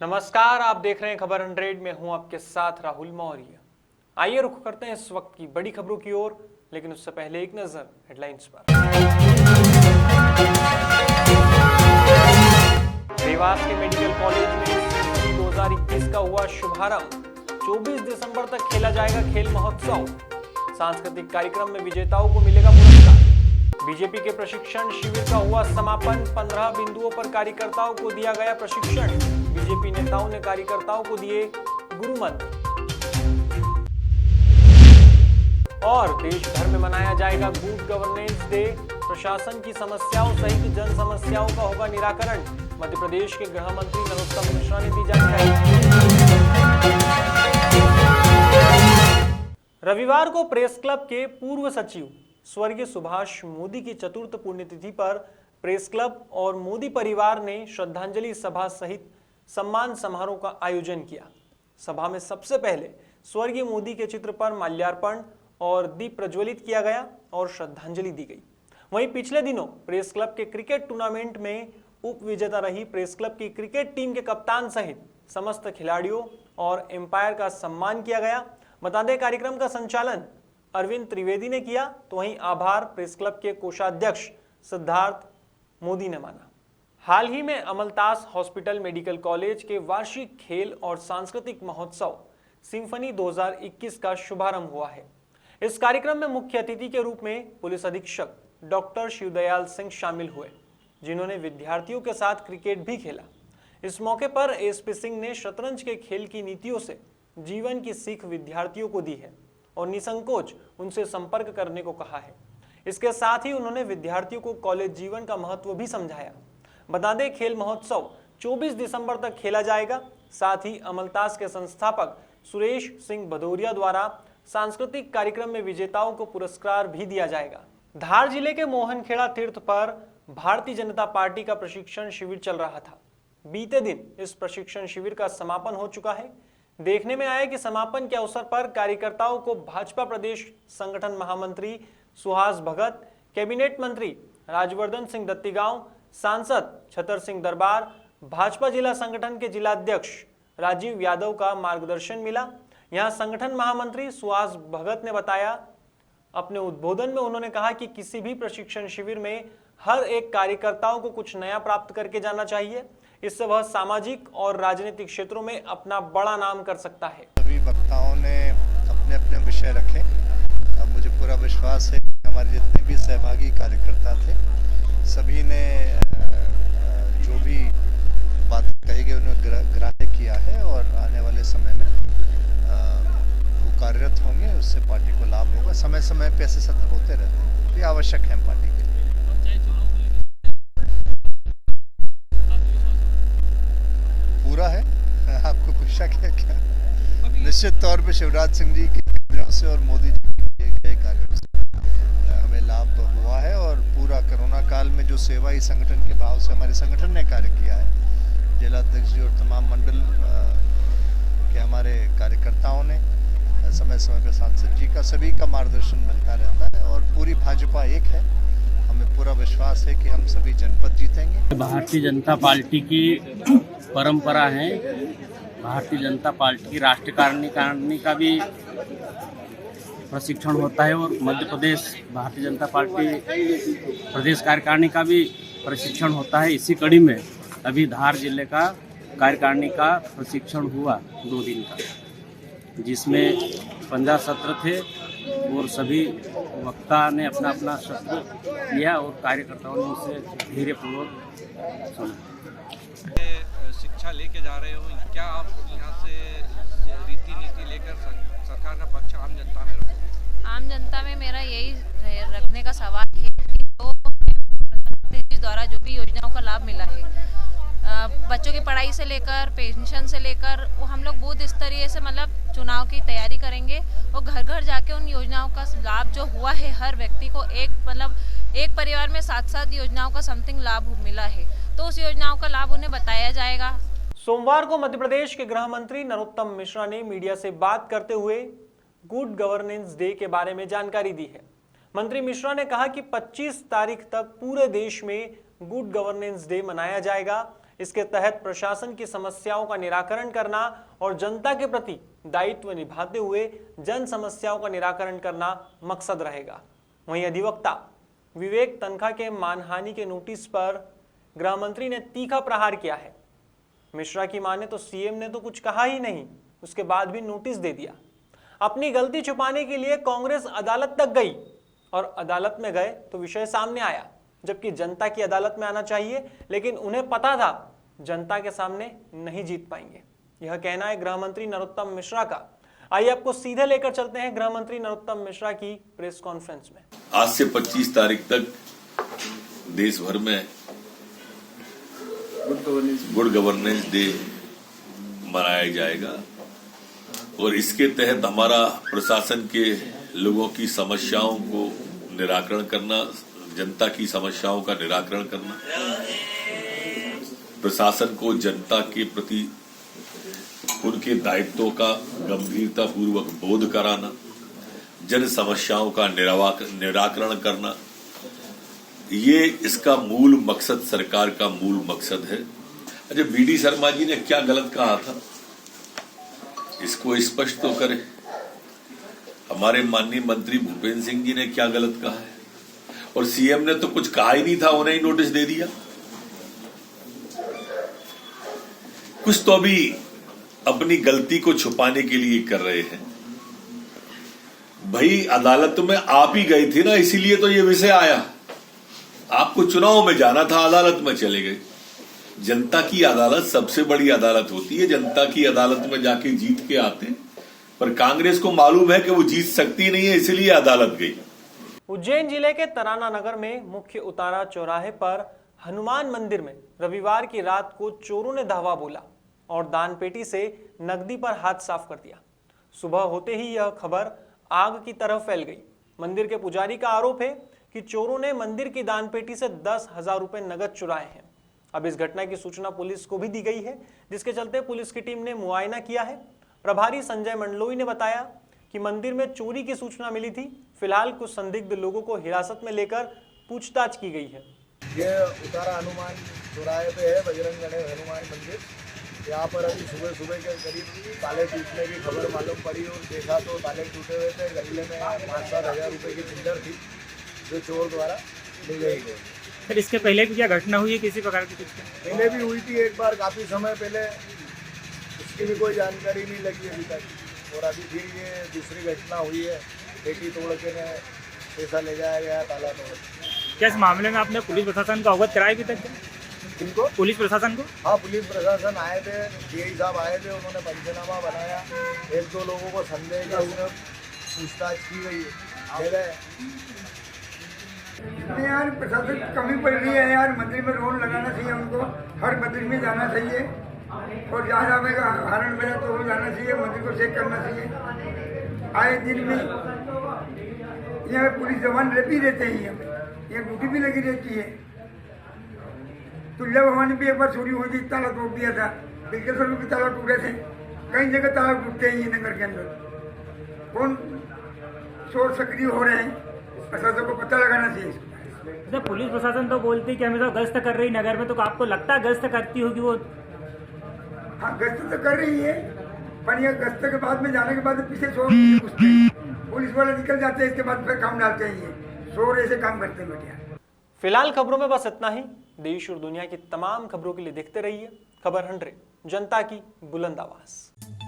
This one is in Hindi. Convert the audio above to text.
नमस्कार, आप देख रहे हैं खबर 100। में हूं आपके साथ राहुल मौर्य। आइए रुख करते हैं इस वक्त की बड़ी खबरों की ओर, लेकिन उससे पहले एक नजर हेडलाइंस पर। देवास के मेडिकल कॉलेज में 2021 का हुआ शुभारंभ। 24 दिसंबर तक खेला जाएगा खेल महोत्सव। सांस्कृतिक कार्यक्रम में विजेताओं को मिलेगा पुरस्कार। बीजेपी के प्रशिक्षण शिविर का हुआ समापन। 15 बिंदुओं पर कार्यकर्ताओं को दिया गया प्रशिक्षण। बीजेपी नेताओं ने कार्यकर्ताओं को दिए गुरु मंत्र। और देश भर में मनाया जाएगा गुड गवर्नेंस डे। प्रशासन की समस्याओं सहित जन समस्याओं का होगा निराकरण। मध्य प्रदेश के गृह मंत्री नरोत्तम मिश्रा ने दी जानकारी। रविवार को प्रेस क्लब के पूर्व सचिव स्वर्गीय सुभाष मोदी की चतुर्थ पुण्यतिथि पर प्रेस क्लब और मोदी परिवार ने श्रद्धांजलि सभा सहित सम्मान समारोह का आयोजन किया। सभा में सबसे पहले स्वर्गीय मोदी के चित्र पर माल्यार्पण और दीप प्रज्वलित किया गया और श्रद्धांजलि दी गई। वहीं पिछले दिनों प्रेस क्लब के क्रिकेट टूर्नामेंट में उप विजेता रही प्रेस क्लब की क्रिकेट टीम के कप्तान सहित समस्त खिलाड़ियों और एम्पायर का सम्मान किया गया। बता दें, कार्यक्रम का संचालन अरविंद त्रिवेदी ने किया, तो वहीं आभार प्रेस क्लब के कोषाध्यक्ष सिद्धार्थ मोदी ने माना। हाल ही में अमलतास हॉस्पिटल मेडिकल कॉलेज के वार्षिक खेल और सांस्कृतिक महोत्सव सिम्फनी 2021 का शुभारंभ हुआ है। इस कार्यक्रम में मुख्य अतिथि के रूप में पुलिस अधीक्षक डॉक्टर शिवदयाल सिंह शामिल हुए, जिन्होंने विद्यार्थियों के साथ क्रिकेट भी खेला। इस मौके पर एसपी सिंह ने शतरंज के खेल की नीतियों से जीवन की सीख विद्यार्थियों को दी है और निसंकोच उनसे संपर्क करने को कहा है। इसके साथ ही उन्होंने विद्यार्थियों को कॉलेज जीवन का महत्व भी समझाया। बता दें, खेल महोत्सव 24 दिसंबर तक खेला जाएगा। साथ ही अमलतास के संस्थापक सुरेश सिंह भदौरिया द्वारा सांस्कृतिक कार्यक्रम में विजेताओं को पुरस्कार भी दिया जाएगा। धार जिले के मोहनखेड़ा तीर्थ पर भारतीय जनता पार्टी का प्रशिक्षण शिविर चल रहा था। बीते दिन इस प्रशिक्षण शिविर का समापन हो चुका है। देखने में आया कि समापन के अवसर पर कार्यकर्ताओं को भाजपा प्रदेश संगठन महामंत्री सुहास भगत, कैबिनेट मंत्री राजवर्धन सिंह दत्तीगांव, सांसद छतर सिंह दरबार, भाजपा जिला संगठन के जिलाध्यक्ष राजीव यादव का मार्गदर्शन मिला। यहां संगठन महामंत्री सुहास भगत ने बताया, अपने उद्बोधन में उन्होंने कहा कि किसी भी प्रशिक्षण शिविर में हर एक कार्यकर्ताओं को कुछ नया प्राप्त करके जाना चाहिए। इससे वह सामाजिक और राजनीतिक क्षेत्रों में अपना बड़ा नाम कर सकता है। सभी वक्ताओं ने अपने अपने विषय रखे। अब मुझे पूरा विश्वास है कि हमारे जितने भी सहभागी कार्यकर्ता थे, सभी ने जो भी बातें कही गई उन्हें ग्राह्य किया है और आने वाले समय में वो कार्यरत होंगे। उससे पार्टी को लाभ होगा। समय समय पे ऐसे सत्र होते रहते हैं, ये आवश्यक है पार्टी के लिए। पूरा है। आपको कुछ शक है क्या? निश्चित तौर पे शिवराज सिंह जी के कार्यों से और मोदी जी के गए कार्यों से हमें लाभ हुआ है और पूरा कोरोना काल में जो सेवाई संगठन के भाव से हमारे संगठन ने कार्य किया है, जिलाध्यक्ष जी और तमाम मंडल के हमारे कार्यकर्ताओं ने, समय समय पर सांसद जी का, सभी का मार्गदर्शन मिलता रहता है और पूरी भाजपा एक है। हमें पूरा विश्वास है कि हम सभी जनपद जीतेंगे। भारतीय जनता पार्टी की परंपरा है। भारतीय जनता पार्टी की राष्ट्रीय कार्यकारिणी का भी प्रशिक्षण होता है और मध्य प्रदेश भारतीय जनता पार्टी प्रदेश कार्यकारिणी का भी प्रशिक्षण होता है। इसी कड़ी में अभी धार जिले का कार्यकारिणी का प्रशिक्षण हुआ 2 दिन का, जिसमें 15 सत्र थे और सभी वक्ता ने अपना अपना सत्र लिया और कार्यकर्ताओं ने उसे धैर्यपूर्वक सुना। शिक्षा लेके जा रहे हो, क्या आप यहाँ से रीति नीति लेकर सरकार का पक्ष आम जनता में रखो? आम जनता में मेरा यही रखने का सवाल है कि जो प्रधानमंत्री द्वारा जो भी योजनाओं का लाभ मिला है, बच्चों की पढ़ाई से लेकर पेंशन से लेकर, वो हम लोग बूथ स्तरीय से मतलब चुनाव की तैयारी करेंगे और घर घर जाके उन योजनाओं का लाभ जो हुआ है, हर व्यक्ति को एक परिवार में 7 योजनाओं का समथिंग लाभ मिला है, तो उस योजनाओं का लाभ उन्हें बताया जाएगा। सोमवार को मध्य प्रदेश के गृह मंत्री नरोत्तम मिश्रा ने मीडिया से बात करते हुए गुड गवर्नेंस डे के बारे में जानकारी दी है। मंत्री मिश्रा ने कहा कि 25 तारीख तक पूरे देश में गुड गवर्नेंस डे मनाया जाएगा। इसके तहत प्रशासन की समस्याओं का निराकरण करना और जनता के प्रति दायित्व निभाते हुए जन समस्याओं का निराकरण करना मकसद रहेगा। वहीं अधिवक्ता विवेक तनखा के मानहानि के नोटिस पर गृह मंत्री ने तीखा प्रहार किया है। मिश्रा की माने तो सीएम ने तो कुछ कहा ही नहीं, उसके बाद भी नोटिस दे दिया। अपनी गलती छुपाने के लिए कांग्रेस अदालत तक गई और अदालत में गए तो विषय सामने आया, जबकि जनता की अदालत में आना चाहिए, लेकिन उन्हें पता था जनता के सामने नहीं जीत पाएंगे। यह कहना है गृह मंत्री नरोत्तम मिश्रा का। आइए आपको सीधे लेकर चलते हैं गृह मंत्री नरोत्तम मिश्रा की प्रेस कॉन्फ्रेंस में। आज से 25 तारीख तक देश भर में गुड गवर्नेंस डे मनाया जाएगा और इसके तहत हमारा प्रशासन के लोगों की समस्याओं को निराकरण करना, जनता की समस्याओं का निराकरण करना, प्रशासन को जनता के प्रति उनके दायित्वों का गंभीरता पूर्वक बोध कराना, जन समस्याओं का निराकरण करना, ये इसका मूल मकसद, सरकार का मूल मकसद है। अच्छा, बीडी शर्मा जी ने क्या गलत कहा था, इसको स्पष्ट तो करें। हमारे माननीय मंत्री भूपेंद्र सिंह जी ने क्या गलत कहा है, और सीएम ने तो कुछ कहा ही नहीं था, उन्हें ही नोटिस दे दिया। कुछ तो अभी अपनी गलती को छुपाने के लिए कर रहे हैं। भाई अदालत में आप ही गई थी ना, इसीलिए तो ये विषय आया। आपको चुनाव में जाना था, अदालत में चले गए। जनता की अदालत सबसे बड़ी अदालत होती है, जनता की अदालत में जाके जीत के आते हैं, पर कांग्रेस को मालूम है कि वो जीत सकती नहीं है, इसलिए अदालत गई। उज्जैन जिले के तराना नगर में मुख्य उतारा चौराहे पर हनुमान मंदिर में रविवार की रात को चोरों ने धावा बोला और दान पेटी से नकदी पर हाथ साफ कर दिया। सुबह होते ही यह खबर आग की तरह फैल गई। मंदिर के पुजारी का आरोप है कि चोरों ने मंदिर की दान पेटी से 10,000 रुपए नगद चुराए हैं। अब इस घटना की सूचना पुलिस को भी दी गई है, जिसके चलते पुलिस की टीम ने मुआयना किया है। प्रभारी संजय मंडलोई ने बताया कि मंदिर में चोरी की सूचना मिली थी। फिलहाल कुछ संदिग्ध लोगों को हिरासत में लेकर पूछताछ की गई है। ये उतारा हनुमान चौराहे पे है, बजरंग गणेश हनुमान मंदिर। यहाँ पर अभी सुबह सुबह के करीब ताले टूटने की खबर मालूम पड़ी और देखा तो ताले टूटे हुए थे। गले में 5-7 हज़ार रुपये की चिल्लर थी जो चोर द्वारा ले गई गई। सर, इसके पहले भी क्या घटना हुई है किसी प्रकार की? पहले भी हुई थी एक बार, काफ़ी समय पहले, उसकी भी कोई जानकारी नहीं लगी अभी तक। और अभी फिर ये दूसरी घटना हुई है, पेटी तोड़ के पैसा ले जाया गया, ताला तोड़। क्या इस मामले में आपने पुलिस प्रशासन को अवगत कराया अभी तक? इनको पुलिस प्रशासन को? हाँ, पुलिस प्रशासन आए थे, डीआई साहब आए थे, उन्होंने पंचनामा बनाया। 1-2 लोगों को संदेह का पूछताछ की गई है। यार प्रशासन की कमी पड़ रही है यार। मंदिर में रोड लगाना चाहिए उनको, हर मंदिर में जाना चाहिए और जहाँ जाने का हरण बजा तो वो जाना चाहिए, मंदिर को चेक करना चाहिए। आए दिन में यहाँ पुलिस जवान रहती रहते हैं, यहाँ ड्यूटी भी लगी रहती है। तुल्ला भवानी भी एक बार चोरी हुई थी, ताला तोड़ दिया था। बिल्केश्वर में भी ताला टूटे थे, कई जगह ताला टूटते हैं ये नगर के अंदर। कौन चोर सक्रिय हो रहे हैं, प्रशासन को पता लगाना चाहिए। तो पुलिस प्रशासन तो बोलती है कि हमेशा गश्त कर रही नगर में, तो आपको लगता है गश्त करती होगी वो? हाँ, गश्त तो कर रही है, पर यह गश्त के बाद में जाने के बाद पीछे चोर घुसते हैं, पुलिस वाले निकल जाते हैं, इसके बाद फिर काम डालते हैं। ये चोर ऐसे काम करते हैं बेटिया। फिलहाल खबरों में बस इतना ही। देश और दुनिया की तमाम खबरों के लिए देखते रहिए खबर 100, जनता की बुलंद आवाज।